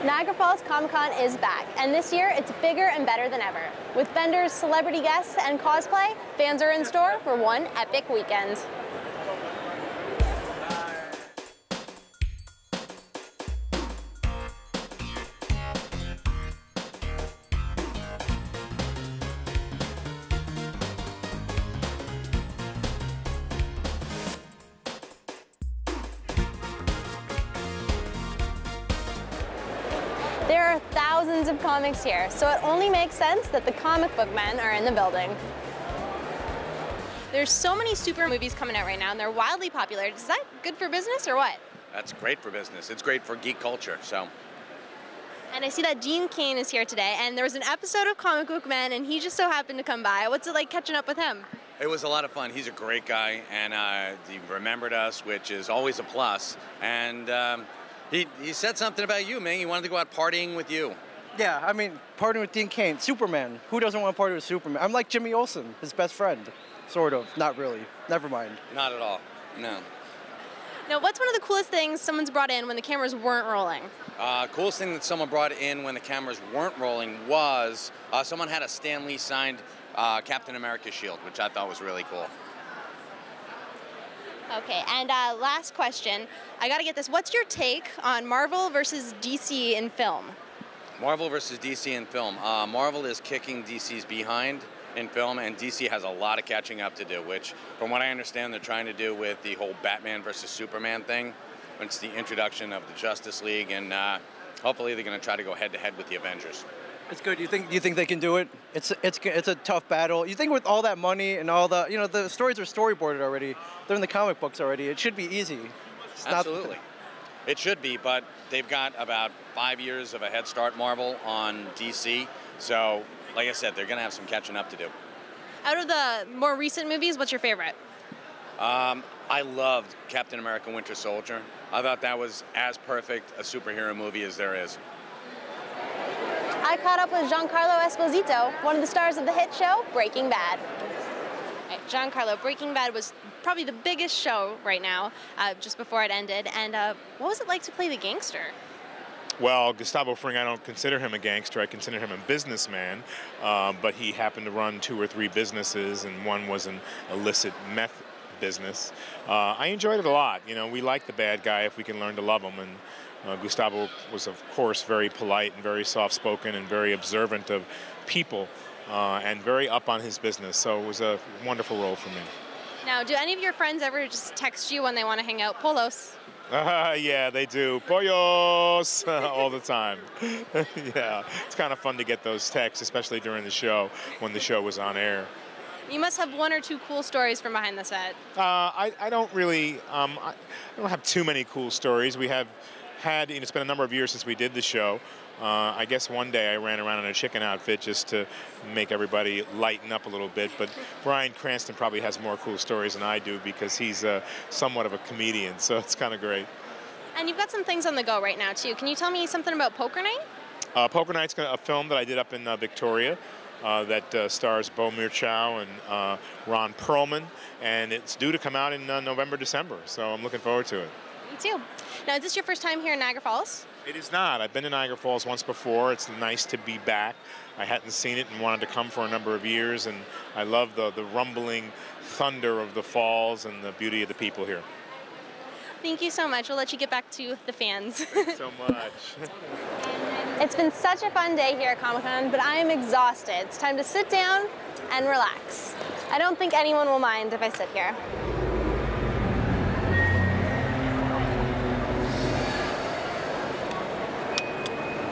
Niagara Falls Comic Con is back, and this year it's bigger and better than ever. With vendors, celebrity guests, and cosplay, fans are in store for one epic weekend. There are thousands of comics here, so it only makes sense that the comic book men are in the building. There's so many super movies coming out right now, and they're wildly popular. Is that good for business or what? That's great for business. It's great for geek culture, so. And I see that Dean Cain is here today, and there was an episode of Comic Book Men, and he just so happened to come by. What's it like catching up with him? It was a lot of fun. He's a great guy, and he remembered us, which is always a plus. And he said something about you, man. He wanted to go out partying with you. Yeah, I mean, partying with Dean Cain, Superman. Who doesn't want to party with Superman? I'm like Jimmy Olsen, his best friend. Sort of. Not really. Never mind. Not at all. No. Now, what's one of the coolest things someone's brought in when the cameras weren't rolling? Coolest thing that someone brought in when the cameras weren't rolling was someone had a Stan Lee signed Captain America shield, which I thought was really cool. Okay, and last question. I gotta get this. What's your take on Marvel versus DC in film? Marvel versus DC in film. Marvel is kicking DC's behind in film, and DC has a lot of catching up to do, which, from what I understand, they're trying to do with the whole Batman versus Superman thing. It's the introduction of the Justice League, and hopefully they're going to try to go head-to-head with the Avengers. It's good. You think they can do it? It's a tough battle. You think with all that money and all the the stories are storyboarded already. They're in the comic books already. It should be easy. Absolutely. It should be, but they've got about 5 years of a head start, Marvel, on DC. So, like I said, they're going to have some catching up to do. Out of the more recent movies, what's your favorite? I loved Captain America Winter Soldier. I thought that was as perfect a superhero movie as there is. I caught up with Giancarlo Esposito, one of the stars of the hit show Breaking Bad. Right, Giancarlo, Breaking Bad was probably the biggest show right now, just before it ended. And what was it like to play the gangster? Well, Gustavo Fring, I don't consider him a gangster. I consider him a businessman, but he happened to run 2 or 3 businesses, and one was an illicit meth business. I enjoyed it a lot. You know, we like the bad guy if we can learn to love him, and Gustavo was, of course, very polite and very soft-spoken and very observant of people and very up on his business, so it was a wonderful role for me. Now, do any of your friends ever just text you when they want to hang out? Polos? Yeah, they do. Pollos! All the time. Yeah, it's kind of fun to get those texts, especially during the show, when the show was on air. You must have 1 or 2 cool stories from behind the set. I don't really, I don't have too many cool stories. We have had, it's been a number of years since we did the show. I guess one day I ran around in a chicken outfit just to make everybody lighten up a little bit, but Bryan Cranston probably has more cool stories than I do because he's somewhat of a comedian, so it's kind of great. And you've got some things on the go right now, too. Can you tell me something about Poker Night? Poker Night's a film that I did up in Victoria that stars Bomir Chow and Ron Perlman, and it's due to come out in November, December, so I'm looking forward to it. Me too. Now, is this your first time here in Niagara Falls? It is not. I've been to Niagara Falls once before. It's nice to be back. I hadn't seen it and wanted to come for a number of years, and I love the rumbling thunder of the falls and the beauty of the people here. Thank you so much. We'll let you get back to the fans. Thanks so much. It's been such a fun day here at Comic Con, but I am exhausted. It's time to sit down and relax. I don't think anyone will mind if I sit here.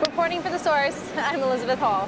Reporting for the source, I'm Elizabeth Hall.